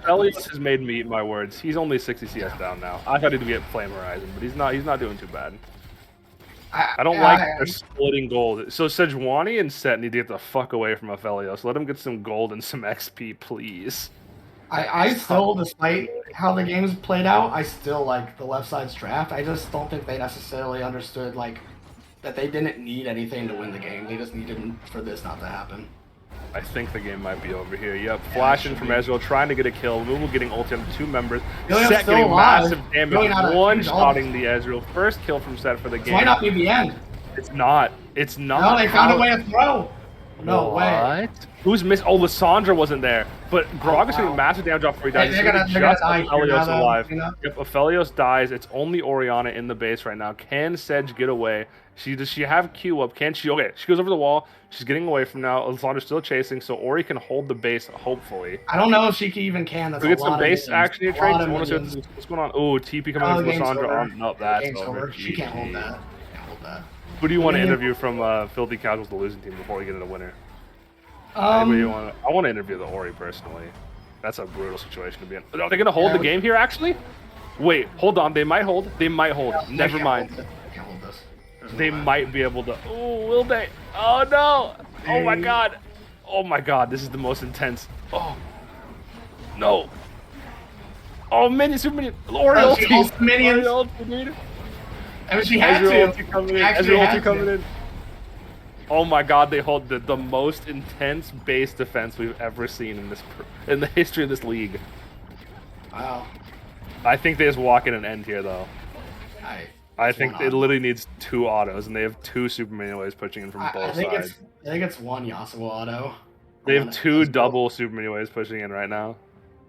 Elias has made me eat my words. He's only 60 CS down now. I thought he'd get Flame Horizon, but he's not doing too bad. I don't like they're splitting gold. So Sejuani and Set need to get the fuck away from Aphelios. Let him get some gold and some XP, please. I still, despite how the game's played out, I still like the left side's draft. I just don't think they necessarily understood that they didn't need anything to win the game. They just needed for this not to happen. I think the game might be over here. Yep, flashing from Ezreal, trying to get a kill. Mumu getting ulti on 2 members. Set getting massive damage, one-shotting the Ezreal. First kill from Set for the game. This might not be the end. It's not. It's not. No, they found a way to throw. No way. Who's missed? Oh, Lissandra wasn't there. But Gragas getting massive damage off before he dies. They're gonna die Aphelios alive. You know? If Aphelios dies, it's only Orianna in the base right now. Can Sedge get away? Does she have Q up? Can she? Okay, she goes over the wall. She's getting away from now. Lissandra's still chasing, so Ori can hold the base, hopefully. I don't know if she even can. That's we get some base action here, Trey. I want to see what's going on. Oh, TP coming in from Lissandra. No, that's over. She can't hold that. Who do you want to interview from Filthy Casuals, the losing team, before we get into the winner? I want to interview the Ori personally. That's a brutal situation to be in. Are they going to hold the game here, actually? Wait, hold on. They might hold. They might hold. Never mind. Can't hold this. They might be able to. Oh, will they? Oh, no. Oh, my God. Oh, my God. This is the most intense. Oh. No. Oh, minion, super minion. Ori ulti. Minions. I mean, she had Ezreal ulti coming in. Oh my God! They hold the most intense base defense we've ever seen in the history of this league. Wow. I think they just walk in and end here, though. I think it literally needs 2 autos, and they have 2 super minion waves pushing in from both sides. I think it's 1 Yasuo auto. They have 2 double super minion waves pushing in right now.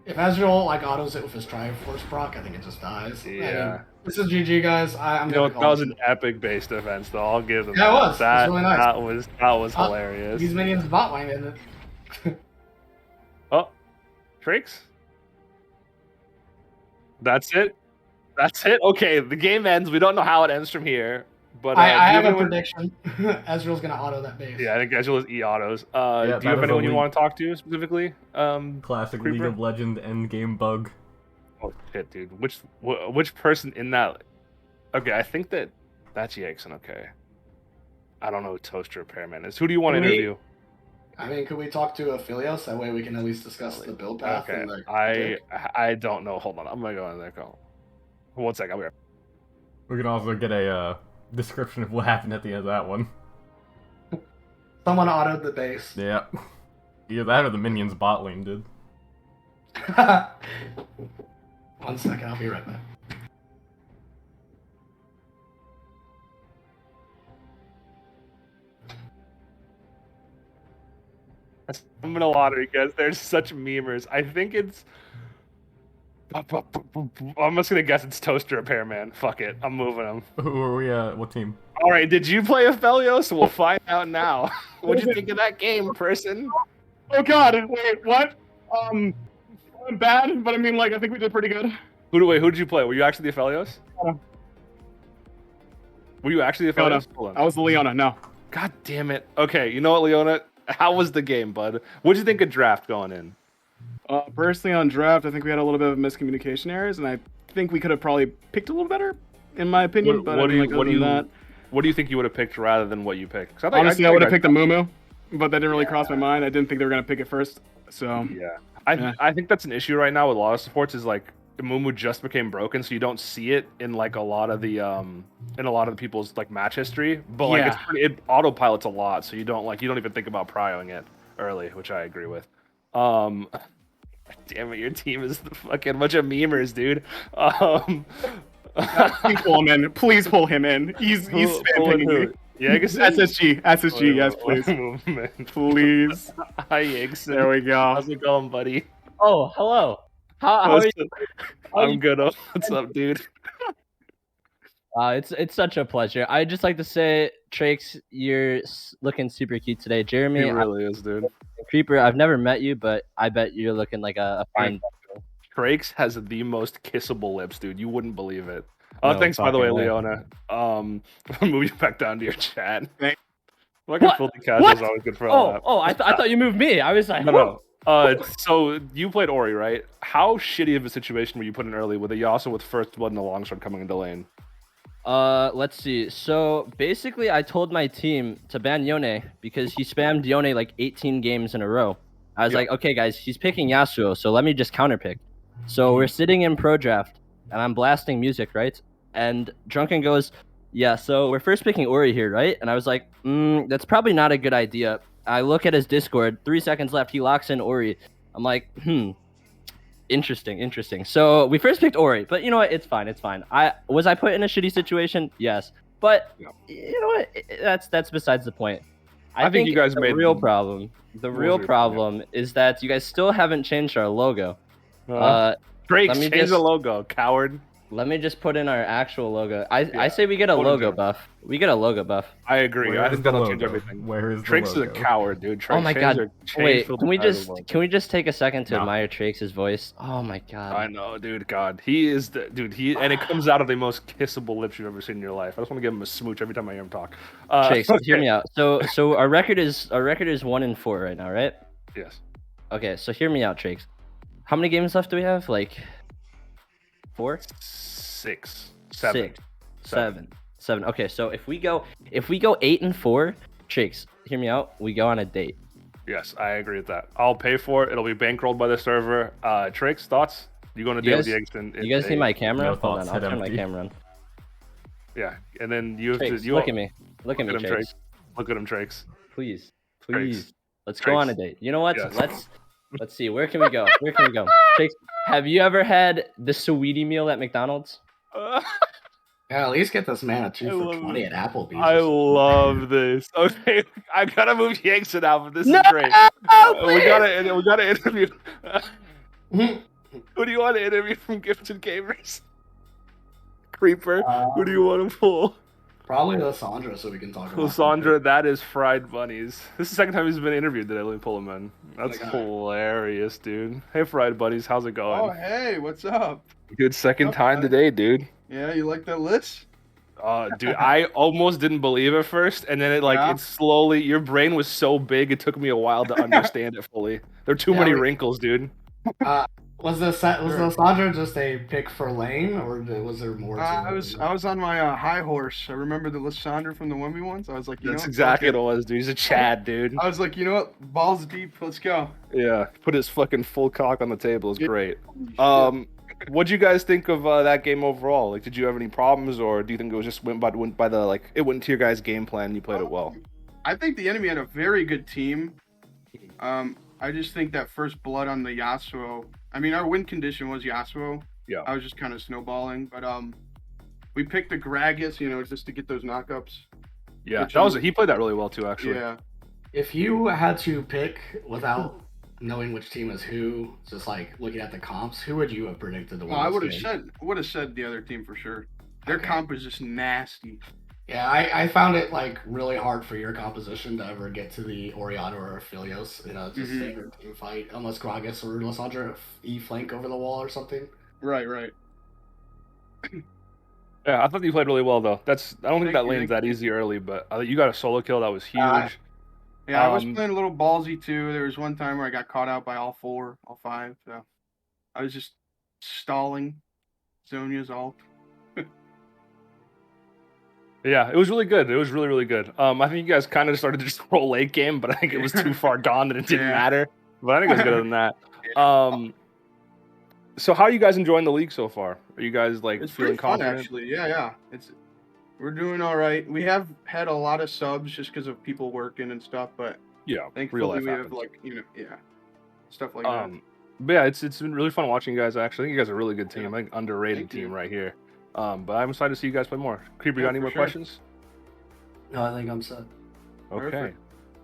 If Ezreal autos it with his Triforce proc, I think it just dies. Yeah. I mean, this is GG, guys. I'm that was an epic base defense, though. I'll give them. Yeah, it was. That. It was really nice. That was hilarious. These minions bot lane in it. Oh, Tricks. That's it. That's it. Okay, the game ends. We don't know how it ends from here. But I have a prediction. Ezreal's gonna auto that base. Yeah, I think Ezreal is E-autos. Do you have anyone you want to talk to specifically? Classic Creeper? League of Legends endgame bug. Oh shit, dude. Which person in that? Okay, I think that's Jason. Okay. I don't know who Toaster Repairman is. Who do you want to interview? I mean, could we talk to Aphelios? That way we can at least discuss the build path. Okay. And I don't know. Hold on. I'm gonna go in there. Call. 1 second. I'll be right. We can also get a description of what happened at the end of that one. Someone autoed the base. Yeah. Either that or the minions bot lane did. 1 second, I'll be right back. I'm in a lottery, guys. They're such memers. I think it's. I'm just gonna guess it's Toaster Repairman. Fuck it. I'm moving him. Who are we what team? Alright, did you play Aphelios? We'll find out now. What'd you think of that game, person? Oh God! Wait, what? Bad, but I mean, I think we did pretty good. Who did you play? Were you actually the Aphelios? Were you actually the Aphelios? No. I was the Leona. No. God damn it. Okay, you know what, Leona? How was the game, bud? What'd you think of draft going in? Personally, on draft, I think we had a little bit of miscommunication errors, and I think we could have probably picked a little better, in my opinion. What do you think you would have picked rather than what you picked? Honestly, I would have picked the Mumu, but that didn't really cross my mind. I didn't think they were gonna pick it first. So yeah, I think that's an issue right now with a lot of supports. Is Mumu just became broken, so you don't see it in a lot of the people's match history. But it autopilots a lot, so you don't even think about prioing it early, which I agree with. Damn it, your team is the fucking bunch of memers, dude. Please pull him in. Please pull him in. He's spamming me. Yegson? SSG, yes, please. Movement. Please. Hi, Yegson. There we go. How's it going, buddy? Oh, hello. How are you? I'm good. What's up, dude? It's such a pleasure. I just like to say, Trakes, you're looking super cute today. He Jeremy, really is, dude. Creeper, I've never met you, but I bet you're looking like a fine. Trakes has the most kissable lips, dude. You wouldn't believe it. No Thanks, by the way, fucking way. Leona. Move you back down to your chat. Thank- Fucking What? filthy casual is always good for all that. I thought you moved me. I was like, No. So you played Ori, right? How shitty of a situation were you put in early with a Yasuo with first blood and the longsword coming into lane? Let's see. So basically, I told my team to ban Yone because he spammed Yone like 18 games in a row. I was like, okay, guys, he's picking Yasuo, so let me just counterpick. So we're sitting in pro draft, and I'm blasting music, right? And Drunken goes, yeah, so we're first picking Ori here, right? And I was like, that's probably not a good idea. I look at his Discord, 3 seconds left, he locks in Ori. I'm like, interesting. So we first picked Ori, but you know what? It's fine. I put in a shitty situation? Yes. But you know what? That's besides the point. I think you guys the made real problem. The real problem is that you guys still haven't changed our logo. Drake, let me change the logo, coward. Let me just put in our actual logo. I say we get a logo buff. We get a logo buff. I agree. Where I is think the that'll change logo? everything. Where is the Trakes is a logo? coward, dude. Oh my god. Wait, can can we just take a second to admire Trakes' voice? Oh my god. I know, dude. God, he is the dude. And it comes out of the most kissable lips you've ever seen in your life. I just want to give him a smooch every time I hear him talk. Trakes, hear me out. So our record is 1-4 right now, right? Yes. Okay, so hear me out, Trakes. How many games left do we have? Like 4? 6, 7. Okay, so if we go 8-4, Trakes, hear me out. We go on a date. Yes, I agree with that. I'll pay for it. It'll be bankrolled by the server. Tricks, thoughts? You going to deal with the Eggston? You guys see my camera? No Hold thoughts, on, I'll head turn my empty. camera on. Yeah, and then you have Trakes, to. look at me. Look at me, him, Trakes. Look at him, Trakes. Please. Trakes. Let's go on a Trakes. date. You know what? Yes. Let's see. Where can we go? Trakes, have you ever had the sweetie meal at McDonald's? Yeah, at least get this man a 2 I for love 20 at Applebee's. I love this. Okay, I gotta move Yankson out, but this No, is great. We gotta interview. Who do you want to interview from Gifted Gamers? Creeper. Who do you want to pull? Probably Lysandra, so we can talk about Lysandra, that is fried bunnies. This is the second time he's been interviewed that I only pull him in. That's God. hilarious, dude. Hey, fried buddies, how's it going? Oh, hey, what's up? Good second time today, dude. Yeah, you like that list? Dude, I almost didn't believe it first, and then it slowly. Your brain was so big, it took me a while to understand it fully. There are too many wrinkles, dude. Was Lysandra just a pick for lane, or was there more? I was on my high horse. I remember the Lysandra from the 1v1s. I was like, That's exactly what it was, dude. He's a Chad, dude. I was like, you know what? Balls deep. Let's go. Yeah, put his fucking full cock on the table is great. What'd you guys think of that game overall? Like, did you have any problems, or do you think it was just went by the it went to your guys' game plan and you played it well? I think the enemy had a very good team. I just think that first blood on the Yasuo. I mean, our win condition was Yasuo. Yeah. I was just kind of snowballing, but we picked the Gragas, just to get those knockups. Yeah, he played that really well too, actually. Yeah. If you had to pick without knowing which team is who, just like looking at the comps, who would you have predicted to win? I this game? would have said the other team for sure. Their comp was just nasty. Yeah, I found it like really hard for your composition to ever get to the Oriana or Aphelios in a just standard team fight, unless Gragas or Lysandra flank over the wall or something. Right. Yeah, I thought you played really well though. I don't think that you, lane's that easy early, but you got a solo kill that was huge. Yeah, I was playing a little ballsy too. There was one time where I got caught out by all 5. So I was just stalling Zhonya's ult. Yeah, it was really good. It was really, really good. I think you guys kind of started to just roll late game, but I think it was too far gone that it didn't matter. But I think it was better than that. So how are you guys enjoying the league so far? Are you guys It's feeling pretty fun, confident? actually. Yeah. We're doing all right. We have had a lot of subs just because of people working and stuff, but Yeah, thankfully real life we have happens. stuff like that. But yeah, it's been really fun watching you guys. Actually, I think you guys are a really good team. I think underrated Thank you. team right here. But I'm excited to see you guys play more. Creeper, you got any for more sure. questions? No, I think I'm set. Okay. Perfect.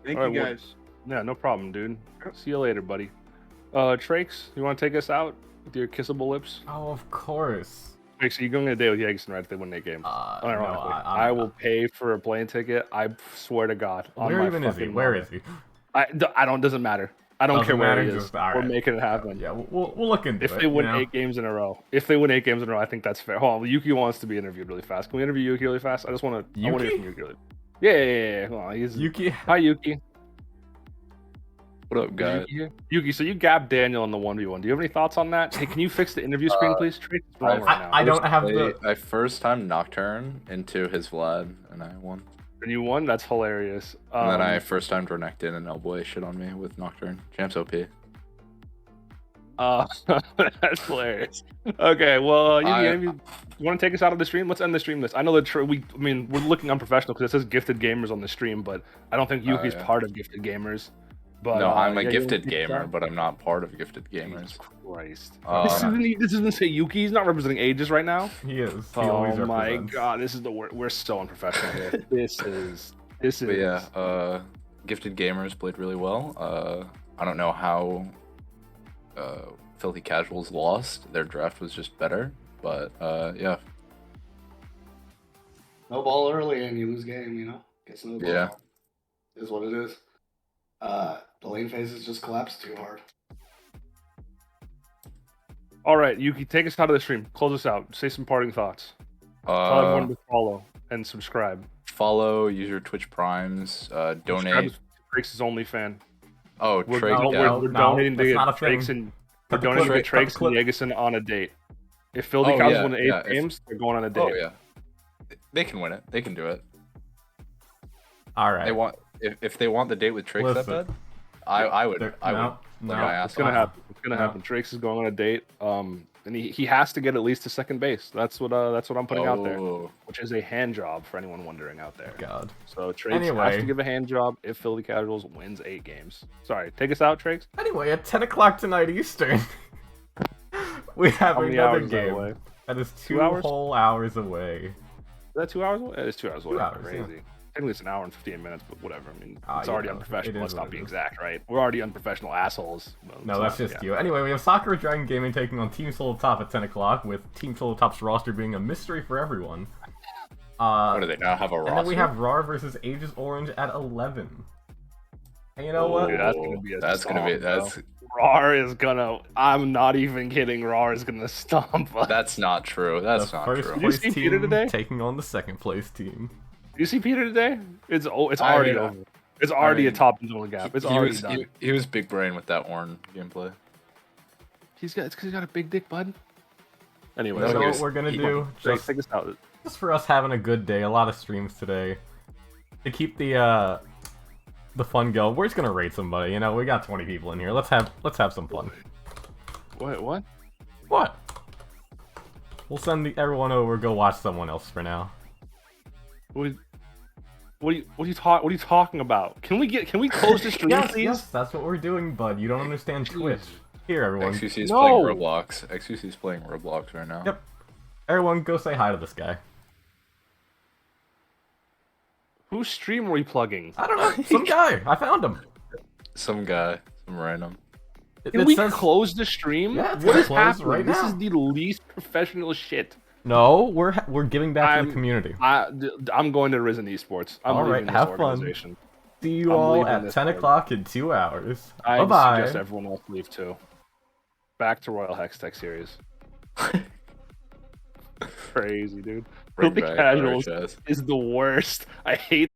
Thank All right, you well- guys. Yeah, no problem, dude. See you later, buddy. Trakes, you want to take us out with your kissable lips? Oh, of course. Trakes, are you going to day with Yageson, right? If they win 8 games. No, Unironically. I'm I will pay for a plane ticket. I swear to God. On Where my even is he? fucking Where mother. is he? I don't. Doesn't matter. I don't Doesn't care where matter, he is. just- all We're right. making it happen. Yeah, we'll look into If it. they win you know? 8 games in a row, I think that's fair. Hold on, Yuki wants to be interviewed really fast. Can we interview Yuki really fast? I just want to. I want to hear Yuki? from Yuki. Really. Yeah. Hold on, he's Yuki. Hi, Yuki. What up, guys? Yuki here? Yuki, so you gapped Daniel in the 1v1. Do you have any thoughts on that? Hey, can you fix the interview screen, please? Trace is wrong right now. I don't have the. I first time Nocturne into his Vlad, and I won. And you won? That's hilarious. And then I first time Renekton and Elboy shit on me with Nocturne. Champs OP. That's hilarious. Okay, well, I- you want to take us out of the stream? Let's end the stream list. I know that we're looking unprofessional because it says gifted gamers on the stream, but I don't think Yuki's yeah. part of gifted gamers. But No, I'm a yeah, you gifted wanna take us gamer, out? but I'm not part of gifted gamers. Jesus Christ. Uh, This doesn't say Yuki. He's not representing ages right now. He is. He Oh always my represents. God, this is the worst. We're so unprofessional here. This is. But yeah, gifted gamers played really well. I don't know how Filthy Casuals lost. Their draft was just better, but yeah. No ball early and you lose game, you know? Gets no ball. Yeah. Is what it is. The lane phases just collapsed too hard. All right, Yuki, take us out of the stream. Close us out. Say some parting thoughts. Tell everyone to follow and subscribe. Follow, use your Twitch Primes, Subscribe donate. to Trakes' only fan. Oh, We're, trade. no, yeah. we're No, donating that's to not a Trakes thing. and Cut the donating to clip, cut the Trakes and clip. Yageson on a date. If Filthy Oh, Cows yeah, win the 8 yeah, if- games, they're going on a date. Oh yeah, they can win it. They can do it. All right. They want if they want the date with Trix that Listen. bad. I would. There- I would. no, my no, ass It's gonna off. happen. It's gonna No. happen. Trakes is going on a date. And he has to get at least to second base. That's what I'm putting out there, Oh. which is a hand job for anyone wondering out there. God. So Trakes has Anyway. to give a hand job if Filthy Casuals wins 8 games. Sorry, take us out, Trakes. Anyway, at 10 o'clock tonight Eastern, we have How many another hours is that game. away? That is 2 2 hours? whole hours away. Is that 2 hours away? It's 2 hours away. 2 hours, Crazy. yeah. Technically, it's an hour and 15 minutes, but whatever. I mean, it's you already know, unprofessional. it Let's is not what be it is. exact, right? We're already unprofessional assholes. Well, No, it's that's not- just yeah. you. Anyway, we have Sakura Dragon Gaming taking on Team Solo Top at 10 o'clock, with Team Solo Top's roster being a mystery for everyone. What do they now have a roster? And then we have RAR versus Aegis Orange at 11. And you know what? Dude, that's gonna be a That's gonna be stomp, that's bro. RAR is gonna. I'm not even kidding. RAR is gonna stomp us. that's not true. That's The not first true. Did you place see Peter team today? taking on the second place team. You see Peter today? It's I already mean, over. It's already mean, a top and zone gap. It's he already was done. he was big brain with that Ornn gameplay. It's because he's got a big dick, bud. Anyway, No, So he what was- we're gonna he- do, Drake, take us out. just for us having a good day, a lot of streams today, to keep the fun going, we're just gonna raid somebody. You know, we got 20 people in here. Let's have some fun. What? What? What? We'll send everyone over. Go watch someone else for now. What are you talking about? Can we close the stream, Yes, please? yes, that's what we're doing, bud. You don't understand Twitch. Here, everyone. XQC is No. playing Roblox. XQC is playing Roblox right now. Yep. Everyone, go say hi to this guy. Whose stream were you plugging? I don't know. Some guy. I found him. Some guy, some random. Can we close the stream? Yeah, it's what gonna is close happening? right This now. is the least professional shit. No, we're giving back to I'm- the community. I'm going to Risen Esports. I'm All right, leaving this have fun. organization. See you I'm all leaving at this 10 one. o'clock in 2 hours. I Bye-bye. suggest everyone else leave too. Back to Royal Hextech series. Crazy, dude. Bring Filthy back Casuals RHS. is the worst. I hate